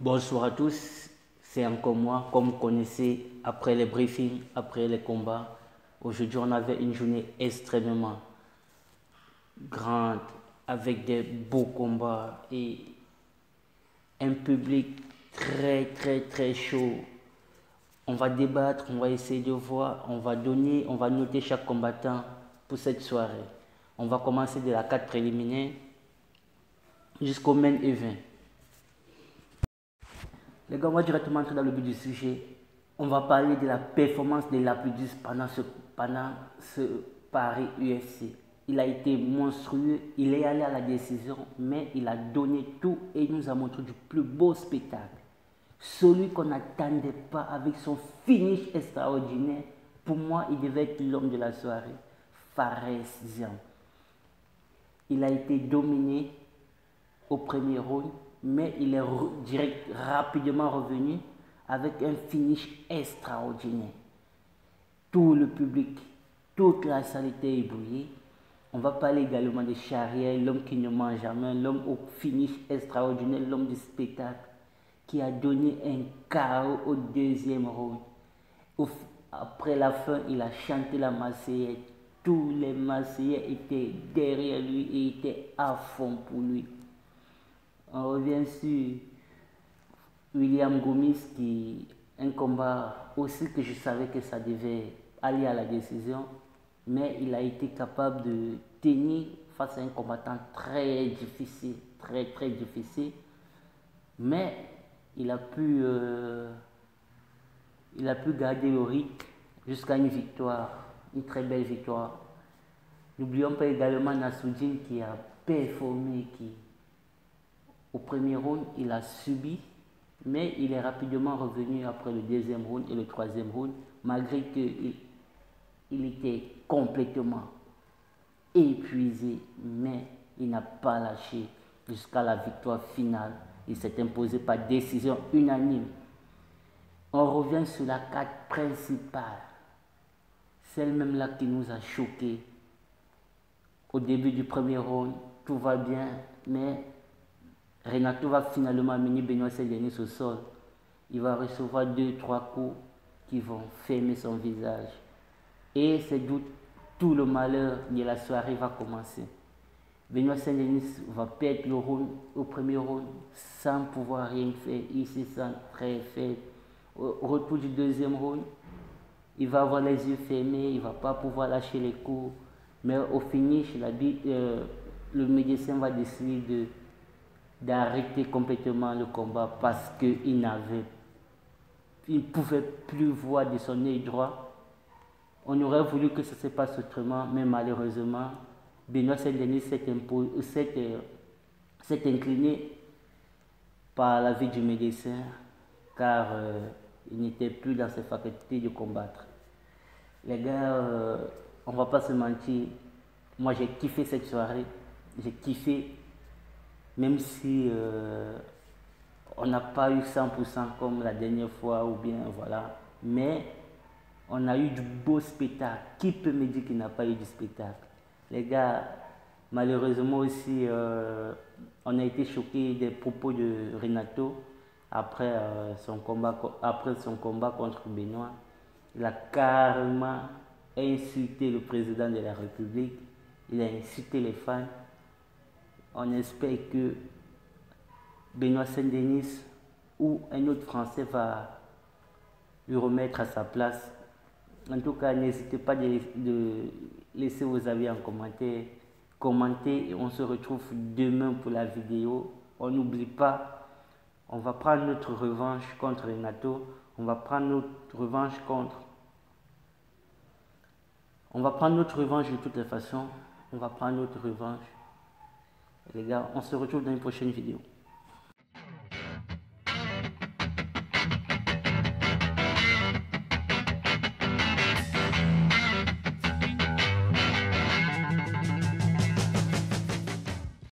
Bonsoir à tous, c'est encore moi. Comme vous connaissez, après les briefings, après les combats, aujourd'hui on avait une journée extrêmement grande avec des beaux combats et un public très chaud. On va débattre, on va essayer de voir, on va noter chaque combattant pour cette soirée. On va commencer de la carte préliminaire jusqu'au main event. Les gars, on va directement entrer dans le but du sujet. On va parler de la performance de Lapidus pendant ce pari UFC. Il a été monstrueux, il est allé à la décision, mais il a donné tout et il nous a montré du plus beau spectacle. Celui qu'on n'attendait pas avec son finish extraordinaire, pour moi, il devait être l'homme de la soirée, Fares Ziam. Il a été dominé au premier round, mais il est rapidement revenu avec un finish extraordinaire. Tout le public, toute la salle était éblouie. On va parler également de Charrière, l'homme qui ne mange jamais, l'homme au finish extraordinaire, l'homme du spectacle, qui a donné un KO au deuxième round. Après la fin, il a chanté la Marseillaise. Tous les Marseillais étaient derrière lui et étaient à fond pour lui. On revient sur William Gomis, qui un combat aussi que je savais que ça devait aller à la décision, mais il a été capable de tenir face à un combattant très difficile, très difficile, mais il a pu garder le rythme jusqu'à une victoire, une très belle victoire. N'oublions pas également Nassoudine qui a performé, qui au premier round, il a subi, mais il est rapidement revenu après le deuxième round et le troisième round, malgré qu'il était complètement épuisé, mais il n'a pas lâché jusqu'à la victoire finale. Il s'est imposé par décision unanime. On revient sur la carte principale, celle même là qui nous a choqués. Au début du premier round, tout va bien, mais Renato va finalement amener Benoît Saint-Denis au sol. Il va recevoir 2-3 coups qui vont fermer son visage. Et c'est d'où tout le malheur de la soirée va commencer. Benoît Saint-Denis va perdre le round au premier round sans pouvoir rien faire. Il se sent très faible. Au retour du deuxième round, il va avoir les yeux fermés, il ne va pas pouvoir lâcher les coups. Mais au finish, le médecin va décider d'arrêter complètement le combat parce qu'il ne pouvait plus voir de son œil droit. On aurait voulu que ça se passe autrement, mais malheureusement, Benoît Saint-Denis s'est incliné par l'avis du médecin, car il n'était plus dans ses facultés de combattre. Les gars, on va pas se mentir, moi j'ai kiffé cette soirée, j'ai kiffé, même si on n'a pas eu 100% comme la dernière fois, ou bien voilà, mais on a eu du beau spectacle. Qui peut me dire qu'il n'a pas eu du spectacle? Les gars, malheureusement aussi, on a été choqués des propos de Renato après son combat contre Benoît. Il a carrément insulté le président de la République, il a insulté les fans. On espère que Benoît Saint-Denis ou un autre Français va lui remettre à sa place. En tout cas, n'hésitez pas de laisser vos avis en commentaire. Commentez et on se retrouve demain pour la vidéo. On n'oublie pas, on va prendre notre revanche contre Renato. On va prendre notre revanche de toutes les façons. On va prendre notre revanche. Les gars, on se retrouve dans une prochaine vidéo.